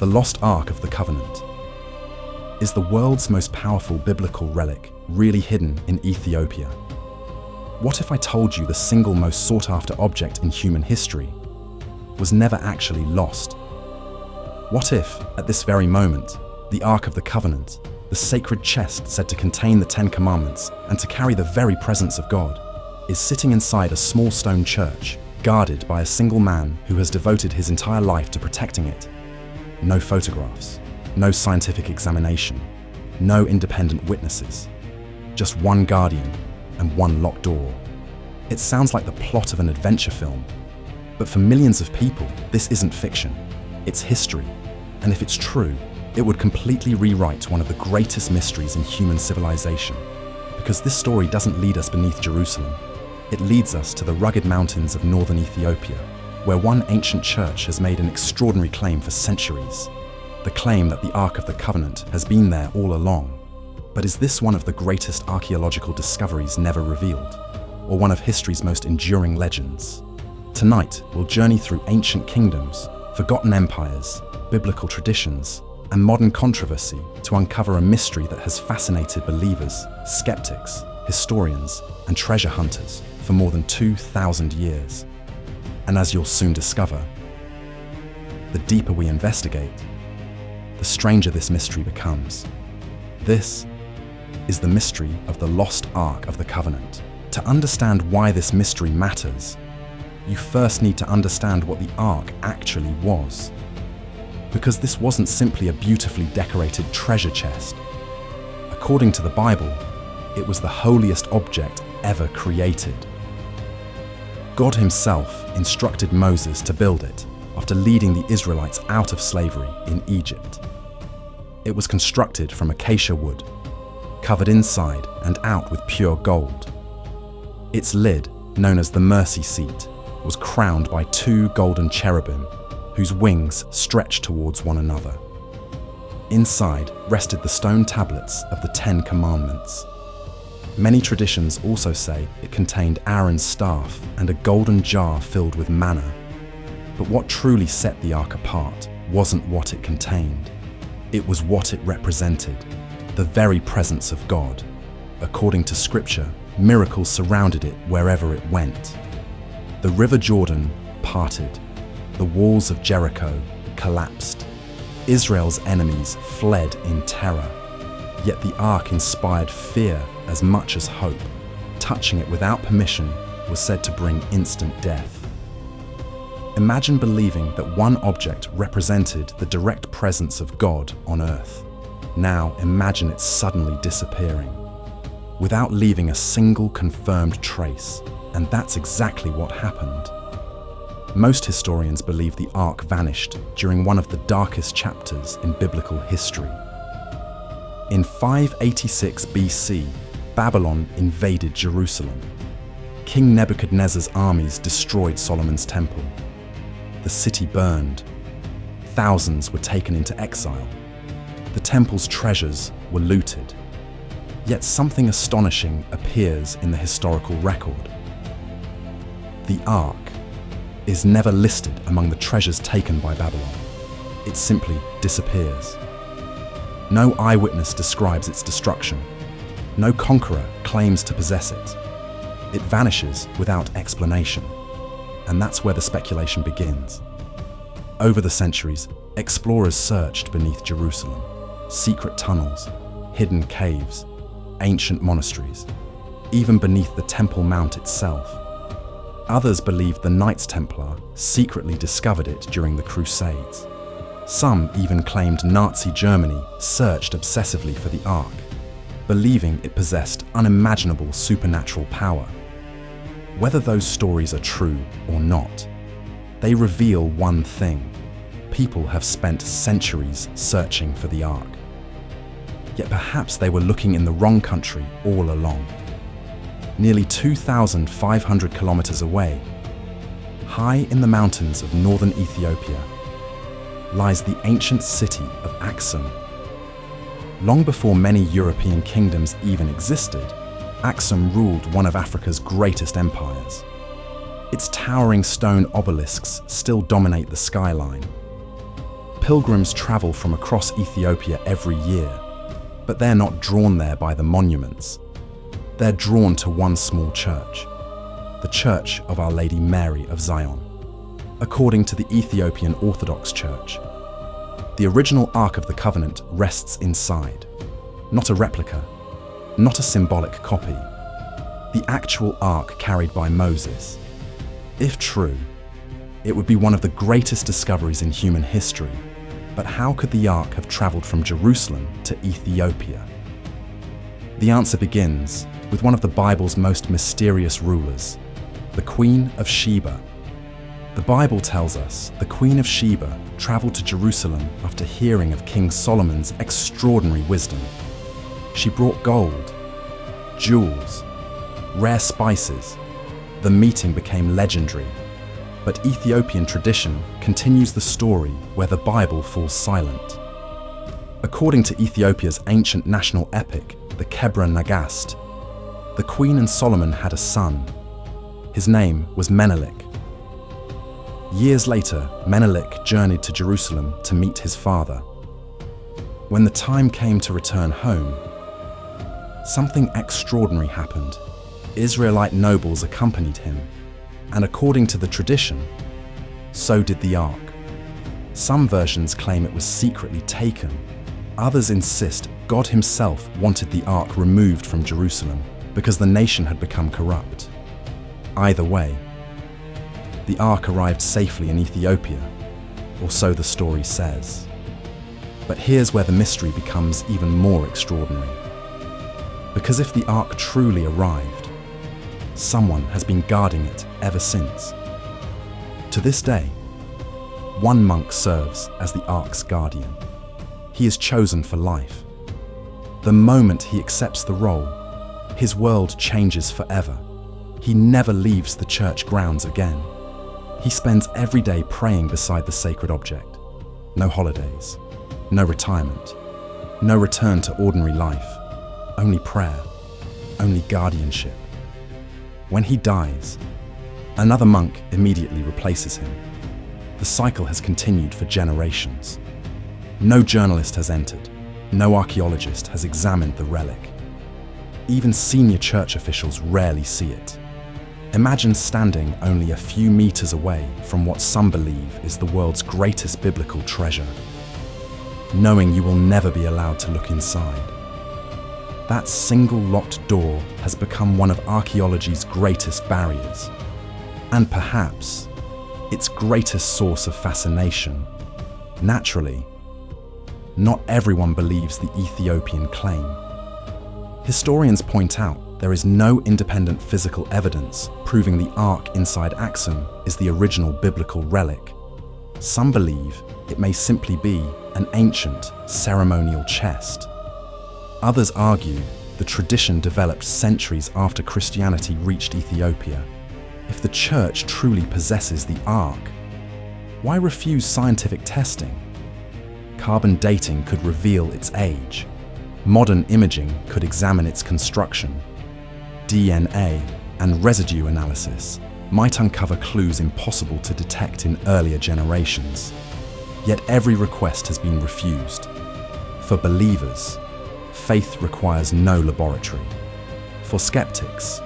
The Lost Ark of the Covenant. Is the world's most powerful biblical relic really hidden in Ethiopia? What if I told you the single most sought-after object in human history was never actually lost? What if, at this very moment, the Ark of the Covenant, the sacred chest said to contain the Ten Commandments and to carry the very presence of God, is sitting inside a small stone church, guarded by a single man who has devoted his entire life to protecting it? No photographs, no scientific examination, no independent witnesses, just one guardian and one locked door. It sounds like the plot of an adventure film, but for millions of people, this isn't fiction, it's history. And if it's true, it would completely rewrite one of the greatest mysteries in human civilization. Because this story doesn't lead us beneath Jerusalem, it leads us to the rugged mountains of northern Ethiopia, where one ancient church has made an extraordinary claim for centuries. The claim that the Ark of the Covenant has been there all along. But is this one of the greatest archaeological discoveries never revealed, or one of history's most enduring legends? Tonight, we'll journey through ancient kingdoms, forgotten empires, biblical traditions, and modern controversy to uncover a mystery that has fascinated believers, skeptics, historians, and treasure hunters for more than 2,000 years. And as you'll soon discover, the deeper we investigate, the stranger this mystery becomes. This is the mystery of the Lost Ark of the Covenant. To understand why this mystery matters, you first need to understand what the Ark actually was. Because this wasn't simply a beautifully decorated treasure chest. According to the Bible, it was the holiest object ever created. God himself instructed Moses to build it after leading the Israelites out of slavery in Egypt. It was constructed from acacia wood, covered inside and out with pure gold. Its lid, known as the mercy seat, was crowned by two golden cherubim whose wings stretched towards one another. Inside rested the stone tablets of the Ten Commandments. Many traditions also say it contained Aaron's staff and a golden jar filled with manna. But what truly set the Ark apart wasn't what it contained. It was what it represented, the very presence of God. According to Scripture, miracles surrounded it wherever it went. The River Jordan parted. The walls of Jericho collapsed. Israel's enemies fled in terror. Yet the Ark inspired fear as much as hope. Touching it without permission was said to bring instant death. Imagine believing that one object represented the direct presence of God on earth. Now imagine it suddenly disappearing, without leaving a single confirmed trace. And that's exactly what happened. Most historians believe the Ark vanished during one of the darkest chapters in biblical history. In 586 BC, Babylon invaded Jerusalem. King Nebuchadnezzar's armies destroyed Solomon's temple. The city burned. Thousands were taken into exile. The temple's treasures were looted. Yet something astonishing appears in the historical record. The Ark is never listed among the treasures taken by Babylon. It simply disappears. No eyewitness describes its destruction. No conqueror claims to possess it. It vanishes without explanation. And that's where the speculation begins. Over the centuries, explorers searched beneath Jerusalem. Secret tunnels, hidden caves, ancient monasteries, even beneath the Temple Mount itself. Others believed the Knights Templar secretly discovered it during the Crusades. Some even claimed Nazi Germany searched obsessively for the Ark, believing it possessed unimaginable supernatural power. Whether those stories are true or not, they reveal one thing: people have spent centuries searching for the Ark. Yet perhaps they were looking in the wrong country all along. Nearly 2,500 kilometers away, high in the mountains of northern Ethiopia, lies the ancient city of Axum. Long before many European kingdoms even existed, Axum ruled one of Africa's greatest empires. Its towering stone obelisks still dominate the skyline. Pilgrims travel from across Ethiopia every year, but they're not drawn there by the monuments. They're drawn to one small church, the Church of Our Lady Mary of Zion. According to the Ethiopian Orthodox Church, the original Ark of the Covenant rests inside, not a replica, not a symbolic copy, the actual Ark carried by Moses. If true, it would be one of the greatest discoveries in human history. But how could the Ark have traveled from Jerusalem to Ethiopia? The answer begins with one of the Bible's most mysterious rulers, the Queen of Sheba. The Bible tells us the Queen of Sheba traveled to Jerusalem after hearing of King Solomon's extraordinary wisdom. She brought gold, jewels, rare spices. The meeting became legendary. But Ethiopian tradition continues the story where the Bible falls silent. According to Ethiopia's ancient national epic, the Kebra Nagast, the Queen and Solomon had a son. His name was Menelik. Years later, Menelik journeyed to Jerusalem to meet his father. When the time came to return home, something extraordinary happened. Israelite nobles accompanied him, and according to the tradition, so did the Ark. Some versions claim it was secretly taken. Others insist God himself wanted the Ark removed from Jerusalem because the nation had become corrupt. Either way, the Ark arrived safely in Ethiopia, or so the story says. But here's where the mystery becomes even more extraordinary. Because if the Ark truly arrived, someone has been guarding it ever since. To this day, one monk serves as the Ark's guardian. He is chosen for life. The moment he accepts the role, his world changes forever. He never leaves the church grounds again. He spends every day praying beside the sacred object. No holidays, no retirement, no return to ordinary life. Only prayer, only guardianship. When he dies, another monk immediately replaces him. The cycle has continued for generations. No journalist has entered. No archaeologist has examined the relic. Even senior church officials rarely see it. Imagine standing only a few meters away from what some believe is the world's greatest biblical treasure, knowing you will never be allowed to look inside. That single locked door has become one of archaeology's greatest barriers, and perhaps its greatest source of fascination. Naturally, not everyone believes the Ethiopian claim. Historians point out there is no independent physical evidence proving the Ark inside Axum is the original biblical relic. Some believe it may simply be an ancient ceremonial chest. Others argue the tradition developed centuries after Christianity reached Ethiopia. If the church truly possesses the Ark, why refuse scientific testing? Carbon dating could reveal its age. Modern imaging could examine its construction. DNA and residue analysis might uncover clues impossible to detect in earlier generations. Yet every request has been refused. For believers, faith requires no laboratory. For skeptics,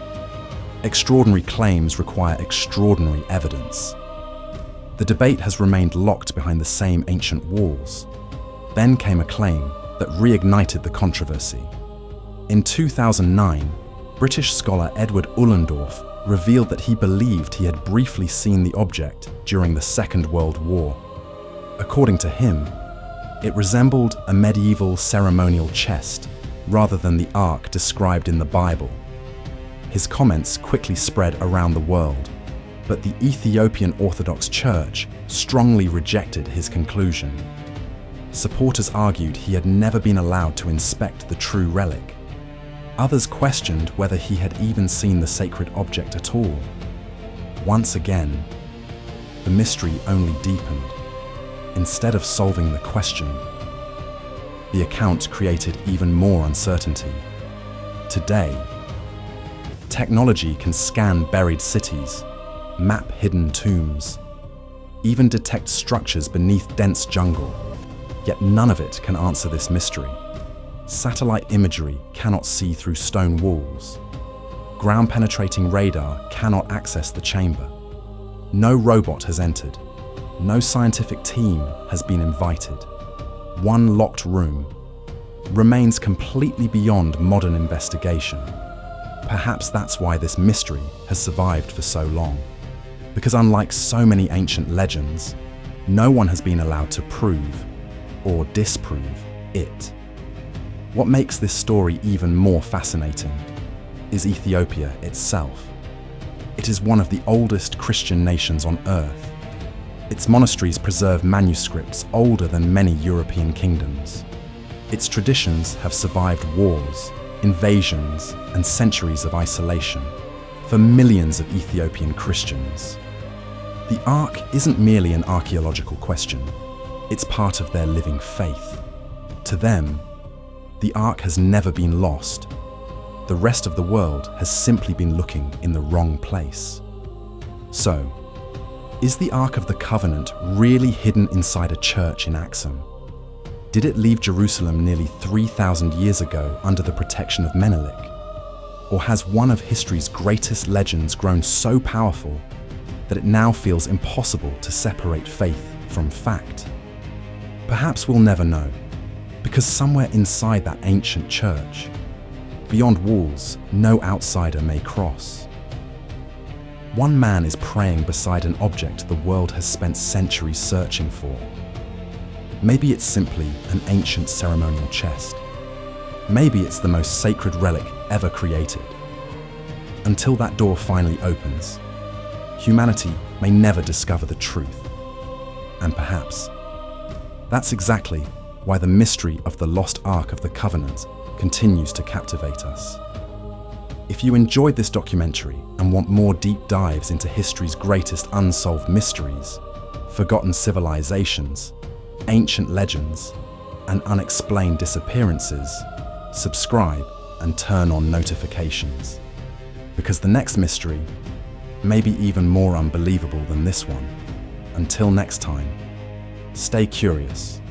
extraordinary claims require extraordinary evidence. The debate has remained locked behind the same ancient walls. Then came a claim that reignited the controversy. In 2009, British scholar Edward Ullendorf revealed that he believed he had briefly seen the object during the Second World War. According to him, it resembled a medieval ceremonial chest rather than the Ark described in the Bible. His comments quickly spread around the world, but the Ethiopian Orthodox Church strongly rejected his conclusion. Supporters argued he had never been allowed to inspect the true relic. Others questioned whether he had even seen the sacred object at all. Once again, the mystery only deepened. Instead of solving the question, the account created even more uncertainty. Today, technology can scan buried cities, map hidden tombs, even detect structures beneath dense jungle. Yet none of it can answer this mystery. Satellite imagery cannot see through stone walls. Ground-penetrating radar cannot access the chamber. No robot has entered. No scientific team has been invited. One locked room remains completely beyond modern investigation. Perhaps that's why this mystery has survived for so long. Because unlike so many ancient legends, no one has been allowed to prove or disprove it. What makes this story even more fascinating is Ethiopia itself. It is one of the oldest Christian nations on Earth. Its monasteries preserve manuscripts older than many European kingdoms. Its traditions have survived wars, invasions, and centuries of isolation for millions of Ethiopian Christians. The Ark isn't merely an archaeological question, it's part of their living faith. To them, the Ark has never been lost. The rest of the world has simply been looking in the wrong place. So, is the Ark of the Covenant really hidden inside a church in Axum? Did it leave Jerusalem nearly 3,000 years ago under the protection of Menelik? Or has one of history's greatest legends grown so powerful that it now feels impossible to separate faith from fact? Perhaps we'll never know, because somewhere inside that ancient church, beyond walls no outsider may cross, one man is praying beside an object the world has spent centuries searching for. Maybe it's simply an ancient ceremonial chest. Maybe it's the most sacred relic ever created. Until that door finally opens, humanity may never discover the truth. And perhaps that's exactly why the mystery of the Lost Ark of the Covenant continues to captivate us. If you enjoyed this documentary and want more deep dives into history's greatest unsolved mysteries, forgotten civilizations, ancient legends, and unexplained disappearances, subscribe and turn on notifications. Because the next mystery may be even more unbelievable than this one. Until next time, stay curious